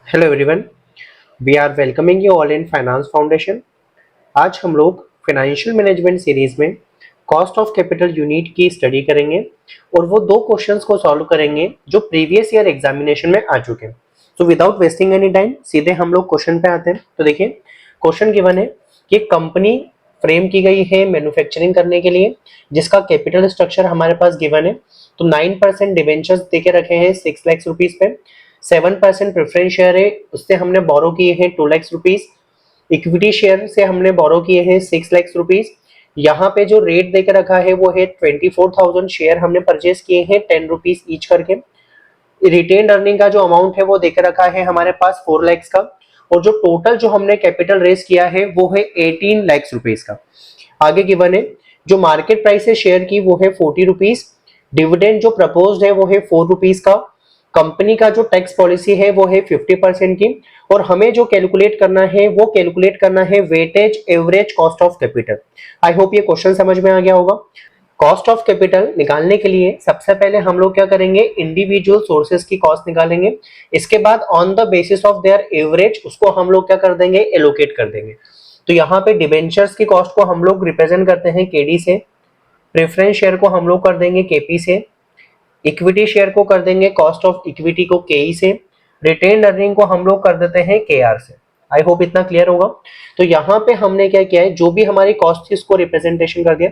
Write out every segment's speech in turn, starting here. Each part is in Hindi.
Hello everyone, we are welcoming you all in finance foundation. आज हम लोग फाइनेंशियल मैनेजमेंट सीरीज में कॉस्ट ऑफ कैपिटल यूनिट की स्टडी करेंगे और वो दो क्वेश्चंस को सॉल्व करेंगे जो प्रीवियस ईयर एग्जामिनेशन में आ चुके हैं। तो विदाउट वेस्टिंग एनी टाइम सीधे हम लोग क्वेश्चन पे आते हैं। तो देखिए, क्वेश्चन गिवन है कि कंपनी फ्रेम की गई है मैन्युफैक्चरिंग करने के लिए, जिसका कैपिटल स्ट्रक्चर हमारे पास गिवन है। तो 9% डिवेंचर्स देके रखे हैं 6 लाख रुपीज पे, 7% प्रेफरेंस शेयर है, उससे हमने बोरो किए हैं 2 लाख रुपीज, इक्विटी शेयर से हमने बोरो किए हैं 6 लाख रुपीज। यहाँ पे जो रेट देकर रखा है वो है 24,000 शेयर हमने परचेज किए हैं 10 रुपीज ईच करके। रिटेन अर्निंग का जो अमाउंट है वो देकर रखा है हमारे पास 4 लाख का, और जो टोटल जो हमने कैपिटल रेस किया है वो है 18 लाख रुपीज का। आगे गिवन है जो मार्केट प्राइस है शेयर की वो है 40 रुपीज, डिविडेंड जो प्रपोज्ड है वो है 4 रुपीज का, कंपनी का जो टैक्स पॉलिसी है वो है 50% की, और हमें जो कैलकुलेट करना है वो कैलकुलेट करना है weightage average cost of capital. I hope ये क्वेश्चन समझ में आ गया होगा। कॉस्ट ऑफ कैपिटल निकालने के लिए सबसे पहले हम लोग क्या करेंगे, इंडिविजुअल सोर्सेज की कॉस्ट निकालेंगे। इसके बाद on the basis of their average उसको हम लोग क्या कर देंगे, एलोकेट कर देंगे। तो यहाँ पे डिबेंचर्स की कॉस्ट को हम लोग रिप्रेजेंट करते हैं केडी से, प्रेफरेंस शेयर को हम लोग कर देंगे केपी से, इक्विटी शेयर को कर देंगे कॉस्ट ऑफ इक्विटी को केई से, रिटेन अर्निंग को हम लोग कर देते हैं केआर से। आई होप इतना क्लियर होगा। तो यहाँ पे हमने क्या किया है, जो भी हमारी कॉस्ट थी उसको रिप्रेजेंटेशन कर दिया।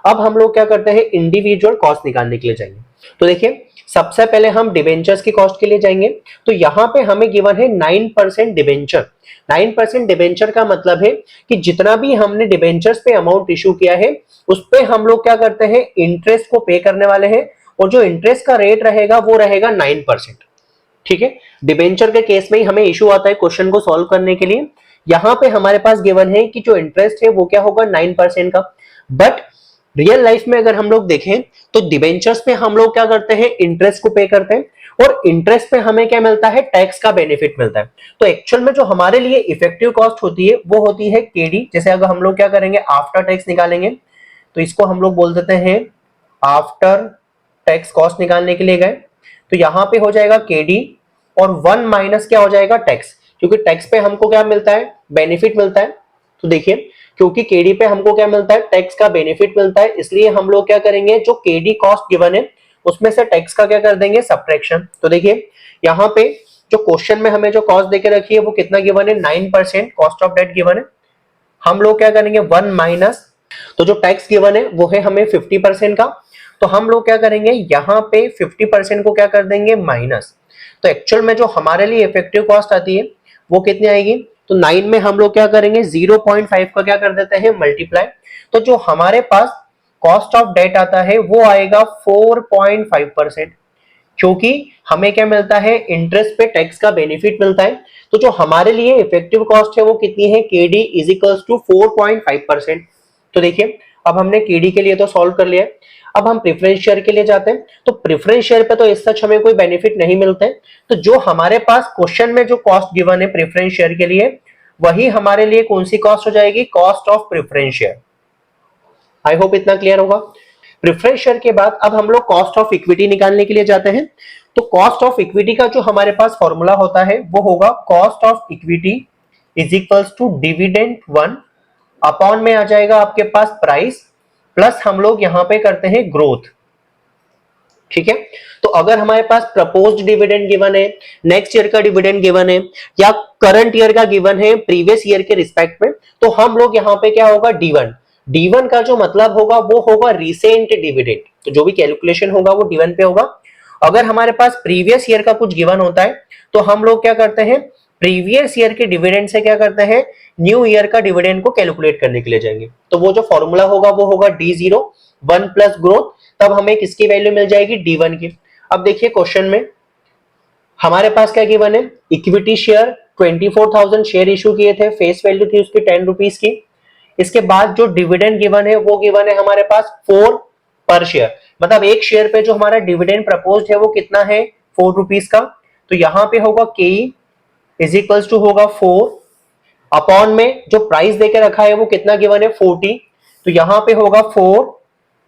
अब हम लोग क्या करते हैं, इंडिविजुअल कॉस्ट निकालने के लिए जाएंगे। तो देखिए, सबसे पहले हम डिबेंचर्स की कॉस्ट के लिए जाएंगे। तो यहाँ पे हमें गिवन है 9% डिबेंचर। 9% डिबेंचर का मतलब है कि जितना भी हमने डिबेंचर्स पे अमाउंट इशू किया है उस पे हम लोग क्या करते हैं, इंटरेस्ट को पे करने वाले हैं, और जो इंटरेस्ट का रेट रहेगा वो रहेगा 9%। ठीक है, डिबेंचर के केस में ही हमें इशू आता है क्वेश्चन को सॉल्व करने के लिए। यहां पे हमारे पास गिवन है कि जो इंटरेस्ट है वो क्या होगा, 9% का। बट रियल लाइफ में अगर हम लोग देखें तो डिबेंचर्स पे हम लोग क्या करते हैं, इंटरेस्ट को पे करते हैं, और इंटरेस्ट पे हमें क्या मिलता है, टैक्स का बेनिफिट मिलता है। तो एक्चुअल में जो हमारे लिए इफेक्टिव कॉस्ट होती है वो होती है केडी। जैसे अगर हम लोग क्या करेंगे, आफ्टर टैक्स निकालेंगे, तो इसको हम लोग बोल देते हैं आफ्टर टैक्स कॉस्ट निकालने के लिए गए। तो यहां पे हो जाएगा केडी, और 1 माइनस क्या हो जाएगा, टैक्स, क्योंकि टैक्स पे हमको क्या मिलता है, बेनिफिट मिलता है। तो देखिए, क्योंकि केडी पे हमको क्या मिलता है, टैक्स का बेनिफिट मिलता है, इसलिए हम लोग क्या करेंगे, जो केडी कॉस्ट गिवन है उसमें से टैक्स का क्या कर देंगे, सब्ट्रैक्शन। तो देखिए, यहाँ पे जो क्वेश्चन में हमें जो कॉस्ट देके रखी है वो कितना गिवन है, 9% कॉस्ट ऑफ डेट गिवन है। हम लोग क्या करेंगे, 1 माइनस, तो जो टैक्स गिवन है वो है हमें 50% का, तो हम लोग क्या करेंगे, यहाँ पे 50% को क्या कर देंगे, माइनस। तो एक्चुअल में जो हमारे लिए इफेक्टिव कॉस्ट आती है वो कितनी आएगी, तो 9 में हम लोग क्या करेंगे, 0.5 का क्या कर देते हैं, मल्टीप्लाई। तो जो हमारे पास कॉस्ट ऑफ डेट आता है वो आएगा 4.5%, क्योंकि हमें क्या मिलता है, इंटरेस्ट पे टैक्स का बेनिफिट मिलता है। तो जो हमारे लिए इफेक्टिव कॉस्ट है वो कितनी है, केडी इज इक्वल्स टू 4.5%। तो देखिए, अब हमने केडी के लिए तो सॉल्व कर लिया है। अब हम प्रेफरेंस शेयर के लिए जाते हैं। तो प्रेफरेंस शेयर पे तो इस सच हमें कोई बेनिफिट नहीं मिलता है। तो जो हमारे पास क्वेश्चन में जो कॉस्ट गिवन है प्रेफरेंस शेयर के लिए, वही हमारे लिए कौन सी कॉस्ट हो जाएगी, cost of preference share. I hope इतना क्लियर होगा। प्रेफरेंस शेयर के बाद अब हम लोग कॉस्ट ऑफ इक्विटी निकालने के लिए जाते हैं। तो कॉस्ट ऑफ इक्विटी का जो हमारे पास फॉर्मूला होता है वो होगा cost of equity is equals to dividend 1 upon में आ जाएगा आपके पास प्राइस, प्लस हम लोग यहां पे करते हैं ग्रोथ। ठीक है, तो अगर हमारे पास प्रपोज्ड डिविडेंड गिवन है, नेक्स्ट ईयर का डिविडेंड गिवन है, या करंट ईयर का गिवन है प्रीवियस ईयर के रिस्पेक्ट में, तो हम लोग यहाँ पे क्या होगा, D1। D1 का जो मतलब होगा वो होगा रिसेंट डिविडेंड। तो जो भी कैलकुलेशन होगा वो D1 पे होगा। अगर हमारे पास प्रीवियस ईयर का कुछ गिवन होता है तो हम लोग क्या करते हैं, प्रीवियस ईयर के डिविडेंड से क्या करते हैं, न्यू ईयर का डिविडेंड को कैलकुलेट करने के लिए जाएंगे। तो वो जो फॉर्मूला होगा वो होगा D0 1 प्लस ग्रोथ, तब हमें किसकी वैल्यू मिल जाएगी, D1 की। अब देखिए क्वेश्चन में हमारे पास क्या गिवन है, इक्विटी शेयर 24,000 शेयर इशू किए थे, फेस वैल्यू थी उसकी 10 रुपीज की। इसके बाद जो डिविडेंड गिवन है वो गिवन है हमारे पास 4 पर शेयर, मतलब एक शेयर पे जो हमारा डिविडेंड प्रपोज्ड है वो कितना है, 4 रुपीज का। तो यहां पे होगा के इज इक्वल्स टू होगा 4 अपॉन में जो प्राइस देके रखा है वो कितना गिवन है, 40। तो यहां पे होगा 4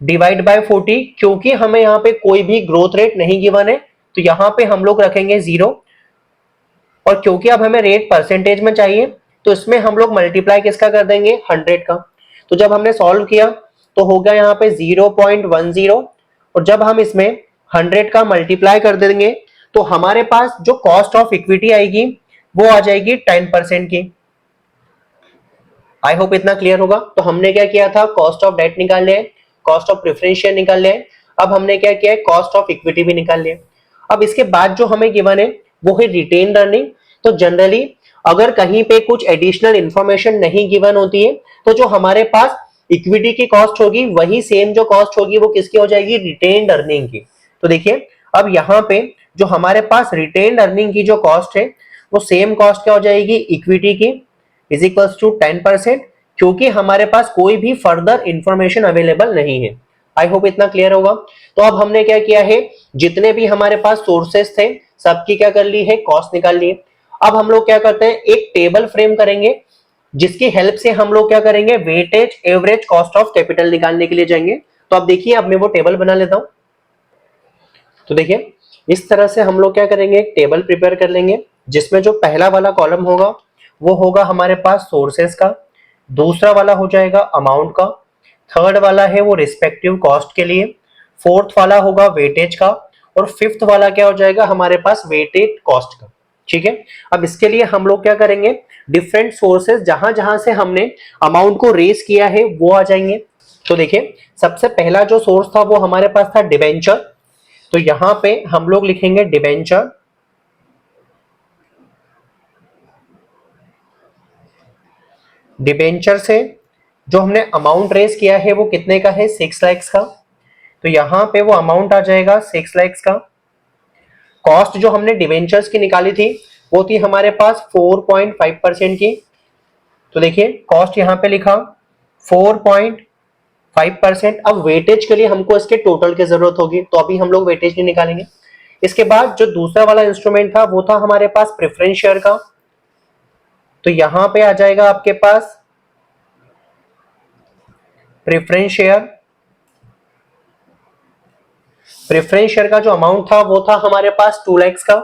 डिवाइड बाय 40, क्योंकि हमें यहाँ पे कोई भी ग्रोथ रेट नहीं गिवन है तो यहां पे हम लोग रखेंगे 0। और क्योंकि अब हमें रेट परसेंटेज में चाहिए तो इसमें हम लोग मल्टीप्लाई किसका कर देंगे, 100 का। तो जब हमने सॉल्व किया तो हो गया यहाँ पे 0.10, और जब हम इसमें 100 का मल्टीप्लाई कर देंगे तो हमारे पास जो कॉस्ट ऑफ इक्विटी आएगी वो आ जाएगी 10% की। आई होप इतना क्लियर होगा। तो हमने क्या किया था, कॉस्ट ऑफ डेट निकाल लिया, कॉस्ट ऑफ प्रेफरेंस शेयर निकाल लिया, अब हमने क्या किया है, कॉस्ट ऑफ इक्विटी भी निकाल लिया। अब इसके बाद जो हमें गिवन है वो है रिटेन अर्निंग। तो जनरली अगर कहीं पे कुछ एडिशनल इंफॉर्मेशन नहीं गिवन होती है तो जो हमारे पास इक्विटी की कॉस्ट होगी वही सेम जो कॉस्ट होगी वो किसकी हो जाएगी, रिटेन अर्निंग की। तो देखिए अब यहाँ पे जो हमारे पास रिटेन अर्निंग की जो कॉस्ट है वो सेम कॉस्ट क्या हो जाएगी, इक्विटी की इज इक्वल्स टू 10%, क्योंकि हमारे पास कोई भी फर्दर इंफॉर्मेशन अवेलेबल नहीं है। आई होप इतना क्लियर होगा। तो अब हमने क्या किया है, जितने भी हमारे पास सोर्सेस थे सबकी क्या कर ली है, कॉस्ट निकाल ली है। अब हम लोग क्या करते हैं, एक टेबल फ्रेम करेंगे जिसकी हेल्प से हम लोग क्या करेंगे, weightage average cost of capital निकालने के लिए जाएंगे। तो अब देखिए, अब मैं वो टेबल बना लेता हूं। तो देखिए इस तरह से हम लोग क्या करेंगे, एक टेबल प्रिपेयर कर लेंगे जिसमें जो पहला वाला कॉलम होगा वो होगा हमारे पास सोर्सेस का, दूसरा वाला हो जाएगा अमाउंट का, थर्ड वाला है वो रिस्पेक्टिव कॉस्ट के लिए, फोर्थ वाला होगा वेटेज का, और फिफ्थ वाला क्या हो जाएगा हमारे पास, वेटेड कॉस्ट का। ठीक है, अब इसके लिए हम लोग क्या करेंगे, डिफरेंट सोर्सेस जहां जहां से हमने अमाउंट को रेस किया है वो आ जाएंगे। तो देखिए सबसे पहला जो सोर्स था वो हमारे पास था डिबेंचर। तो यहां पे हम लोग लिखेंगे डिबेंचर। डिबेंचर से जो हमने अमाउंट रेस किया है वो कितने का है, 6 लाख का। तो यहां पे वो अमाउंट आ जाएगा 6 लाख का। कॉस्ट जो हमने डिबेंचर्स की निकाली थी वो थी हमारे पास 4.5% की। तो देखिए कॉस्ट यहां पे लिखा 4.5%। अब वेटेज के लिए हमको इसके टोटल की जरूरत होगी, तो अभी हम लोग वेटेज नहीं निकालेंगे। इसके बाद जो दूसरा वाला इंस्ट्रूमेंट था वो था हमारे पास प्रेफरेंस शेयर का। तो यहां पे आ जाएगा आपके पास प्रेफरेंस शेयर। प्रेफरेंस शेयर का जो अमाउंट था वो था हमारे पास 2 लाख का।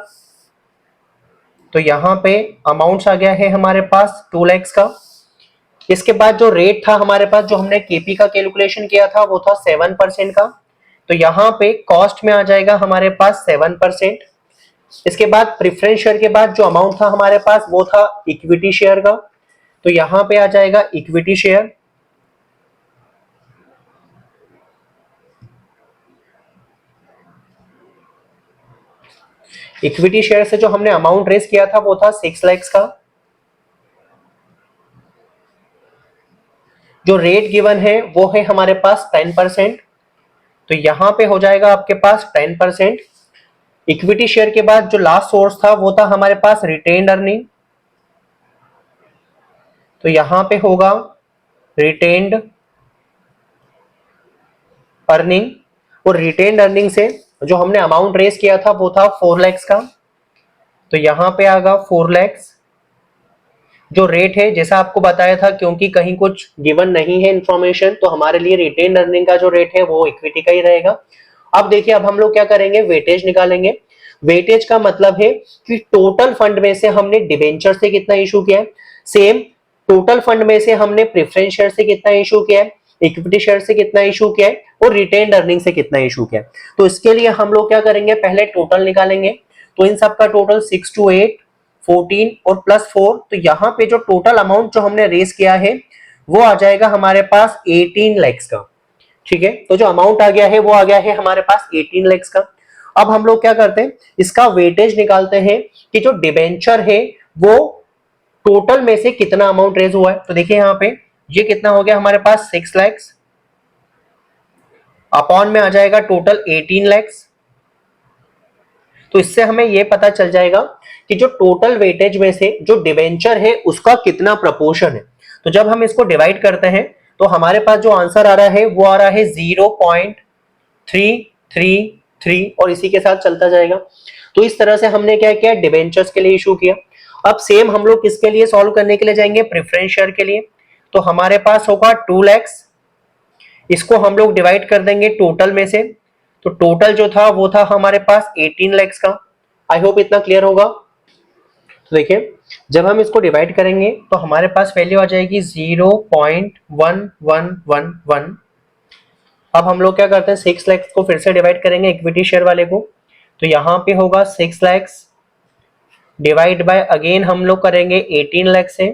तो यहां पे अमाउंट आ गया है हमारे पास 2 लाख का। इसके बाद जो रेट था हमारे पास, जो हमने केपी का कैलकुलेशन किया था वो था 7% का। तो यहां पे कॉस्ट में आ जाएगा हमारे पास 7%। इसके बाद प्रेफरेंस शेयर के बाद जो अमाउंट था हमारे पास वो था इक्विटी शेयर का। तो यहां पे आ जाएगा इक्विटी शेयर। इक्विटी शेयर से जो हमने अमाउंट रेस किया था वो था 6 लाख का। जो रेट गिवन है वो है हमारे पास 10%। तो यहां पे हो जाएगा आपके पास 10%। इक्विटी शेयर के बाद जो लास्ट सोर्स था वो था हमारे पास रिटेन्ड अर्निंग। तो यहां पे होगा रिटेन्ड अर्निंग, और रिटेन्ड अर्निंग से जो हमने अमाउंट रेस किया था वो था 4 लाख का। तो यहां पे आगा 4 लाख। जो रेट है जैसा आपको बताया था, क्योंकि कहीं कुछ गिवन नहीं है इंफॉर्मेशन, तो हमारे लिए रिटेन्ड अर्निंग का जो रेट है वो इक्विटी का ही रहेगा। अब देखिए, अब हम लोग क्या करेंगे, वेटेज निकालेंगे। वेटेज का मतलब है कि टोटल फंड में से हमने डिबेंचर से कितना इशू किया है, सेम टोटल फंड में से हमने प्रेफरेंस शेयर से कितना इशू किया है, इक्विटी शेयर से कितना इशू किया है, और रिटेन्ड अर्निंग से कितना इशू किया है। तो इसके लिए हम लोग क्या करेंगे, पहले टोटल निकालेंगे। तो इन सब का टोटल 6 to 8, 14 और +4। तो यहाँ पे जो टोटल अमाउंट जो हमने रेस किया है वो आ जाएगा हमारे पास 18 लाख का। ठीक है, तो जो अमाउंट आ गया है वो आ गया है हमारे पास 18 लाख का। अब हम लोग क्या करते हैं, इसका वेटेज निकालते हैं कि जो डिबेंचर है वो टोटल में से कितना अमाउंट रेज हुआ है। तो देखिए यहाँ पे ये कितना हो गया हमारे पास, 6 लाख अपॉन में आ जाएगा टोटल 18 लाख। तो इससे हमें यह पता चल जाएगा कि जो टोटल वेटेज में से जो डिबेंचर है उसका कितना प्रपोर्शन है। तो जब हम इसको डिवाइड करते हैं तो हमारे पास जो आंसर आ रहा है वो आ रहा है 0.333 और इसी के साथ चलता जाएगा। तो इस तरह से हमने क्या किया, डिबेंचर्स के लिए इशू किया। अब सेम हम लोग किसके लिए सॉल्व करने के लिए जाएंगे, प्रेफरेंस शेयर के लिए। तो हमारे पास होगा 2 लाख, इसको हम लोग डिवाइड कर देंगे टोटल में से। तो टोटल जो था वो था हमारे पास 18 लाख का। आई होप इतना क्लियर होगा। तो देखिए जब हम इसको डिवाइड करेंगे तो हमारे पास वैल्यू आ जाएगी 0.1111। अब हम लोग क्या करते हैं 6 लाख को फिर से डिवाइड करेंगे इक्विटी शेयर वाले को, तो यहाँ पे होगा 6 लाख डिवाइड बाय अगेन हम लोग करेंगे 18 लाख से,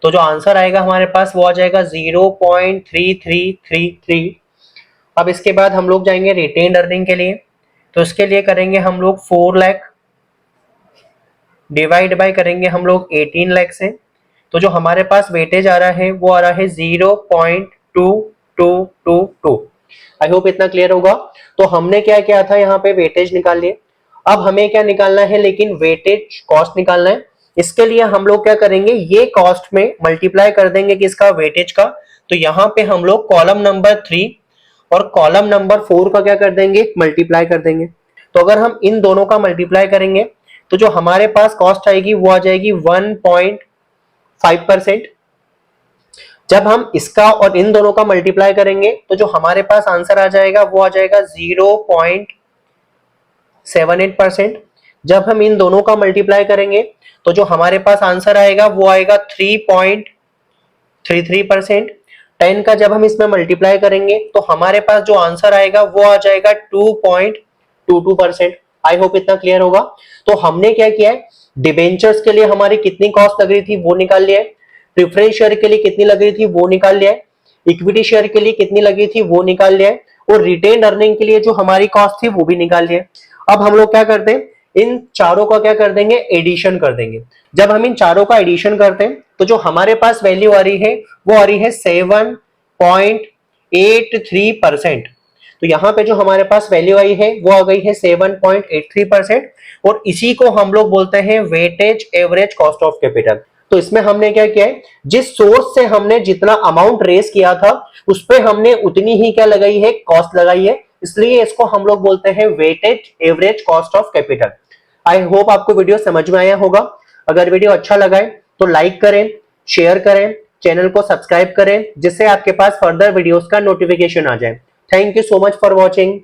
तो जो आंसर आएगा हमारे पास वो आ जाएगा 0.3333। अब इसके बाद हम लोग जाएंगे रिटेन्ड अर्निंग के लिए, तो इसके लिए करेंगे हम लोग 4 लाख डिवाइड बाय करेंगे हम लोग 18 लाख से, तो जो हमारे पास वेटेज आ रहा है वो आ रहा है 0.2222। आई होप इतना क्लियर होगा। तो हमने क्या किया था, यहाँ पे वेटेज निकाल लिए। अब हमें क्या निकालना है, लेकिन वेटेज कॉस्ट निकालना है। इसके लिए हम लोग क्या करेंगे, ये कॉस्ट में मल्टीप्लाई कर देंगे किसका, वेटेज का। तो यहाँ पे हम लोग कॉलम नंबर 3 और कॉलम नंबर 4 का क्या कर देंगे, मल्टीप्लाई कर देंगे। तो अगर हम इन दोनों का मल्टीप्लाई करेंगे तो जो हमारे पास कॉस्ट आएगी वो आ जाएगी 1.5%। जब हम इसका और इन दोनों का मल्टीप्लाई करेंगे तो जो हमारे पास आंसर आ जाएगा वो आ जाएगा 0.78%। जब हम इन दोनों का मल्टीप्लाई करेंगे तो जो हमारे पास आंसर आएगा वो आएगा 3.33%। 10 का जब हम इसमें मल्टीप्लाई करेंगे तो हमारे पास जो आंसर आएगा वो आ जाएगा 2.22%। आई होप इतना क्लियर होगा। तो हमने क्या किया है, डिबेंचर्स के लिए हमारी कितनी कॉस्ट लग रही थी वो निकाल लिया है, प्रेफरेंस शेयर के लिए कितनी लग रही थी वो निकाल लिया है, इक्विटी शेयर के लिए कितनी लगी थी वो निकाल लिया है, और रिटेन अर्निंग के लिए जो हमारी कॉस्ट थी वो भी निकाल लिया है। अब हम लोग क्या करते हैं, इन चारों का क्या कर देंगे, एडिशन कर देंगे। जब हम इन चारों का एडिशन करते हैं तो जो हमारे पास वैल्यू आ रही है वो आ रही है 7.83%। तो यहाँ पे जो हमारे पास वैल्यू आई है वो आ गई है 7.83%, और इसी को हम लोग बोलते हैं weightage average cost of capital. तो इसमें हमने क्या किया है, जिस सोर्स से हमने जितना अमाउंट रेस किया था उस पे हमने उतनी ही क्या लगाई है, कॉस्ट लगाई है, इसलिए इसको हम लोग बोलते हैं weightage average cost of capital. I hope आपको वीडियो समझ में आया होगा। अगर वीडियो अच्छा लगा है तो लाइक करें, शेयर करें, चैनल को सब्सक्राइब करें, जिससे आपके पास फर्दर वीडियोस का नोटिफिकेशन आ जाए। Thank you so much for watching.